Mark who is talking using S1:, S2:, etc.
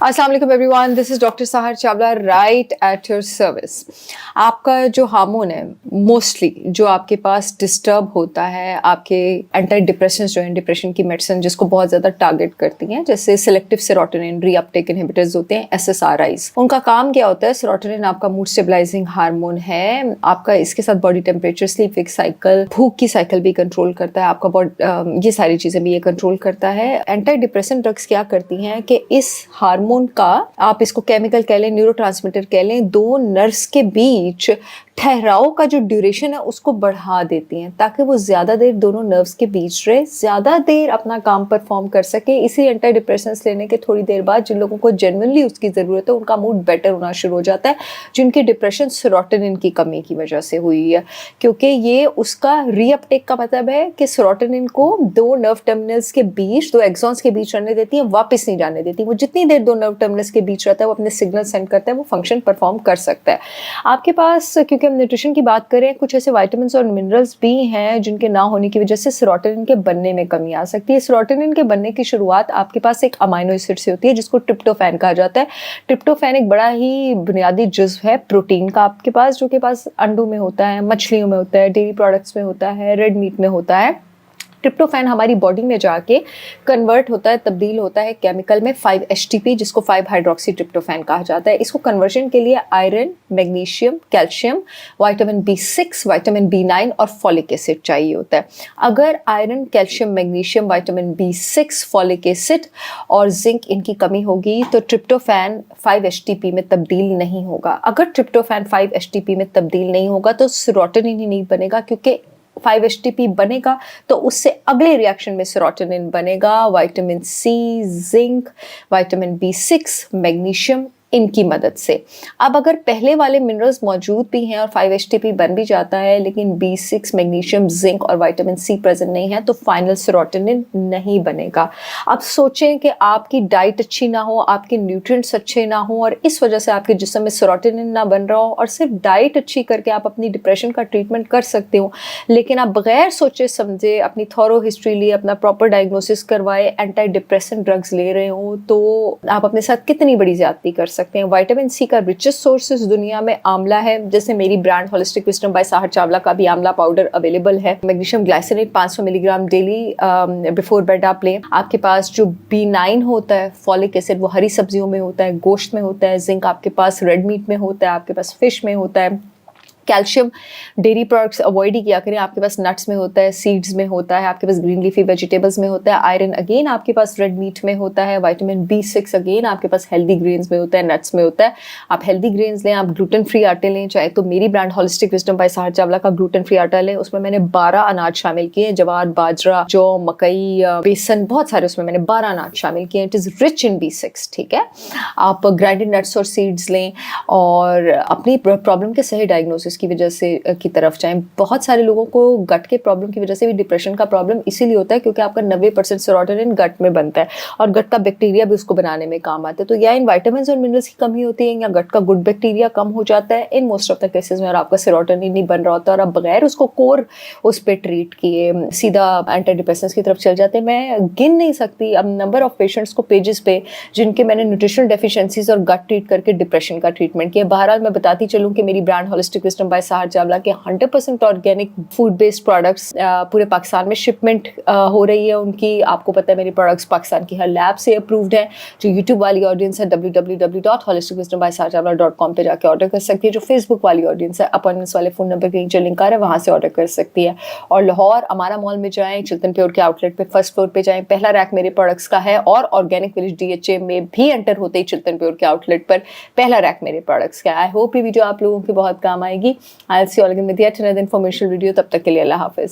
S1: अस्सलाम वालेकुम everyone, this is doctor सहर Chawla right at your service. आपका जो हार्मोन है मोस्टली जो आपके पास डिस्टर्ब होता है, आपके एंटी डिप्रेशंस जो हैं, डिप्रेशन की मेडिसिन जिसको बहुत ज़्यादा टारगेट करती हैं, जैसे सिलेक्टिव सेरोटोनिन रीअपटेक इनहिबिटर्स होते हैं SSRIs। उनका काम क्या होता है? सेरोटोनिन आपका मूड स्टेबलाइजिंग हार्मोन है, आपका इसके साथ body temperature, sleep wake cycle, भूख की साइकिल भी कंट्रोल करता है, आपका बॉडी ये सारी चीज़ें भी ये कंट्रोल करता है। एंटी डिप्रेशन ड्रग्स क्या करती हैं कि इस हार्मोन का, आप इसको केमिकल कह लें, न्यूरोट्रांसमीटर कह लें, दो नर्व्स के बीच ठहराव का जो ड्यूरेशन है उसको बढ़ा देती हैं ताकि वो ज़्यादा देर दोनों नर्व्स के बीच रहे, ज़्यादा देर अपना काम परफॉर्म कर सके। इसी एंटी डिप्रेशंस लेने के थोड़ी देर बाद जिन लोगों को जेन्युइनली उसकी ज़रूरत है उनका मूड बेटर होना शुरू हो जाता है, जिनकी डिप्रेशन सेरोटोनिन की कमी की वजह से हुई है, क्योंकि ये उसका रीअपटेक का मतलब है कि सेरोटोनिन को दो नर्व टर्मिनल्स के बीच, दो एक्सॉन्स के बीच रहने देती है, वापस नहीं जाने देती। वो जितनी देर दो नर्व टर्मिनल्स के बीच रहता है वो अपने सिग्नल सेंड करता है, वो फंक्शन परफॉर्म कर सकता है। आपके पास, क्योंकि हम न्यूट्रिशन की बात करें, कुछ ऐसे विटामिन और मिनरल्स भी हैं जिनके ना होने की वजह से सेरोटोनिन के बनने में कमी आ सकती है। सेरोटोनिन के बनने की शुरुआत आपके पास एक अमाइनो एसिड से होती है जिसको ट्रिप्टोफैन कहा जाता है। ट्रिप्टोफैन एक बड़ा ही बुनियादी जुज़्व है प्रोटीन का आपके पास, जो के पास अंडों में होता है, मछलियों में होता है, डेयरी प्रोडक्ट्स में होता है, रेड मीट में होता है। ट्रिप्टोफैन हमारी बॉडी में जाके कन्वर्ट होता है, तब्दील होता है केमिकल में 5-HTP, जिसको 5-हाइड्रोक्सी ट्रिप्टोफैन कहा जाता है। इसको कन्वर्जन के लिए iron, magnesium, calcium, vitamin B6, vitamin B9 और फॉलिक एसिड चाहिए होता है। अगर iron, calcium, magnesium, vitamin B6, folic acid और जिंक इनकी कमी होगी तो ट्रिप्टोफैन 5-HTP में तब्दील नहीं होगा। अगर ट्रिप्टोफैन 5-HTP में तब्दील नहीं होगा तो सेरोटोनिन ही नहीं बनेगा, क्योंकि 5-HTP बनेगा तो उससे अगले रिएक्शन में सेरोटोनिन बनेगा, vitamin C, zinc, vitamin B6, magnesium, इनकी मदद से। अब अगर पहले वाले मिनरल्स मौजूद भी हैं और 5-HTP बन भी जाता है लेकिन B6, मैग्नीशियम, जिंक और विटामिन C प्रेजेंट नहीं है तो फाइनल सेरोटोनिन नहीं बनेगा। अब सोचें कि आपकी डाइट अच्छी ना हो, आपके न्यूट्रिएंट्स अच्छे ना हो और इस वजह से आपके जिस्म में सेरोटोनिन ना बन रहा हो, और सिर्फ डाइट अच्छी करके आप अपनी डिप्रेशन का ट्रीटमेंट कर सकते हो, लेकिन आप बगैर सोचे समझे अपनी थॉरो हिस्ट्री लिए, अपना प्रॉपर डायग्नोसिस करवाए, एंटी डिप्रेशन ड्रग्स ले रहे हो, तो आप अपने साथ कितनी बड़ी ज्यादती कर सकते हैं। विटामिन C का रिचेस्ट सोर्स इस दुनिया में आंवला है, जैसे मेरी ब्रांड होलिस्टिक विजडम बाय सहर चावला का भी आंवला पाउडर अवेलेबल है। Magnesium glycinate 500 milligram daily before bed आप लें। आपके पास जो B9 होता है, फॉलिक एसिड, वो हरी सब्जियों में होता है, गोश्त में होता है। जिंक आपके पास रेड मीट में होता है, आपके पास फिश में होता है। कैल्शियम डेयरी प्रोडक्ट्स अवॉइड ही किया करें, आपके पास नट्स में होता है, सीड्स में होता है, आपके पास ग्रीन लीफी वेजिटेबल्स में होता है। आयरन अगेन आपके पास रेड मीट में होता है। विटामिन B6 अगेन आपके पास हेल्दी ग्रेन्स में होता है, नट्स में होता है। आप हेल्दी ग्रेन्स लें, आप ग्लूटेन फ्री आटे लें, चाहे तो मेरी ब्रांड होलिस्टिक विजडम बाय सहर चावला का ग्लूटेन फ्री आटा लें। उसमें मैंने 12 अनाज शामिल किए हैं, जवार, बाजरा, जौ, मकई, बेसन, बहुत सारे उसमें मैंने 12 अनाज शामिल किए हैं। It is rich in B6, ठीक है। आप ग्राइंडेड नट्स और सीड्स लें और अपनी प्रॉब्लम के सही डायग्नोसिस की वजह से की तरफ जाएं। बहुत सारे लोगों को गट के प्रॉब्लम की वजह से भी डिप्रेशन का प्रॉब्लम इसीलिए होता है क्योंकि आपका 90% सेरोटोनिन गट में बनता है और गट का बैक्टीरिया भी उसको बनाने में काम आता है। तो या इन विटामिन और मिनरल्स की कमी होती है या गट का गुड बैक्टीरिया कम हो जाता है in most of the cases में, और आपका सेरोटोनिन नहीं बन रहा होता और आप बगैर उसको कोर उस पर ट्रीट किए सीधा एंटी डिप्रेशंस की तरफ चल जाते हैं। मैं गिन नहीं सकती अब नंबर ऑफ पेशेंट्स को पेजेस पे जिनके मैंने न्यूट्रिशनल डेफिशिएंसीज और गट ट्रीट करके डिप्रेशन का ट्रीटमेंट किया। बहरहाल मैं बताती चलूँ कि मेरी ब्रांड होलिस्टिक विजडम बाय सहर चावला के 100% ऑर्गेनिक फूड बेस्ड प्रोडक्ट्स पूरे पाकिस्तान में शिपमेंट हो रही है उनकी। आपको पता है मेरे प्रोडक्ट्स पाकिस्तान की हर लैब से अप्रूव्ड है। जो यूट्यूब वाली ऑडियंस है www.holisticwisdombysaharchavla.com पे जाके ऑर्डर कर सकती है। जो फेसबुक वाली ऑडियंस है अपॉइंटमेंट्स वाले फ़ोन नंबर के नीचे लिंक आ रहा है, वहाँ से ऑर्डर कर सकती है। और लाहौर अमारा मॉल में जाएँ, चिल्तन प्योर के आउटलेट पे फर्स्ट फ्लोर पे जाएँ, पहला रैक मेरे प्रोडक्ट्स का है। और ऑर्गेनिक विलेज DHA में भी एंटर होते ही चिल्तन प्योर के आउटलेट पर पहला रैक मेरे प्रोडक्ट्स का है। आई होप ये वीडियो आप लोगों की बहुत काम आएगी। I will see you all again with yet another informational video. तब तक के लिए अल्लाह हाफिज़।